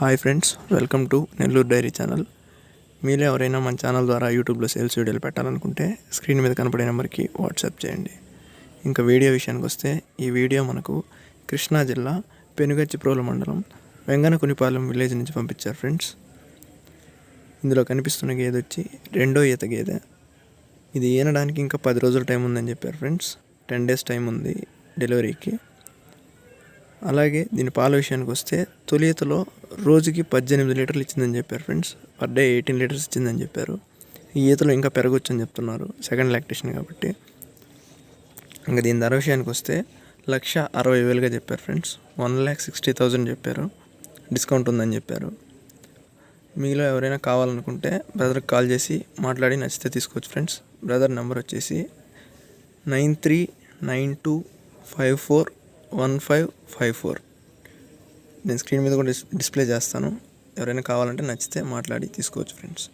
Hi friends, welcome to Nellore dairy channel. మీలో ఎవరైనా మన ఛానల్ ద్వారా యూట్యూబ్లో సేల్స్ వీడియోలు పెట్టాలనుకుంటే స్క్రీన్ మీద కనపడే నెంబర్కి వాట్సాప్ చేయండి. ఇంకా వీడియో విషయానికి వస్తే ఈ వీడియో మనకు కృష్ణా జిల్లా పెనుగచ్చిప్రోలు మండలం వెంగనకునిపాలెం విలేజ్ నుంచి పంపించారు ఫ్రెండ్స్. ఇందులో కనిపిస్తున్న గేదె వచ్చి రెండో ఈత గేదె. ఇది ఈనడానికి ఇంకా 10 రోజుల టైం ఉందని చెప్పారు ఫ్రెండ్స్. 10 days టైం ఉంది డెలివరీకి. అలాగే దీని పాల విషయానికి వస్తే తొలి ఈతలో రోజుకి 18 లీటర్లు ఇచ్చిందని చెప్పారు ఫ్రెండ్స్. పర్ డే 18 లీటర్స్ ఇచ్చిందని చెప్పారు. ఈ ఈతలో ఇంకా పెరగొచ్చు అని చెప్తున్నారు, సెకండ్ లాక్టేషన్ కాబట్టి. ఇంకా దీని ధర విషయానికి వస్తే 1,60,000గా చెప్పారు ఫ్రెండ్స్. 1,60,000 చెప్పారు. డిస్కౌంట్ ఉందని చెప్పారు. మీలో ఎవరైనా కావాలనుకుంటే బ్రదర్కి కాల్ చేసి మాట్లాడి నచ్చితే తీసుకోవచ్చు ఫ్రెండ్స్. బ్రదర్ నెంబర్ వచ్చేసి 9392541554. నేను స్క్రీన్ మీద కూడా డిస్ప్లే చేస్తాను. ఎవరైనా కావాలంటే నచ్చితే మాట్లాడి తీసుకోవచ్చు ఫ్రెండ్స్.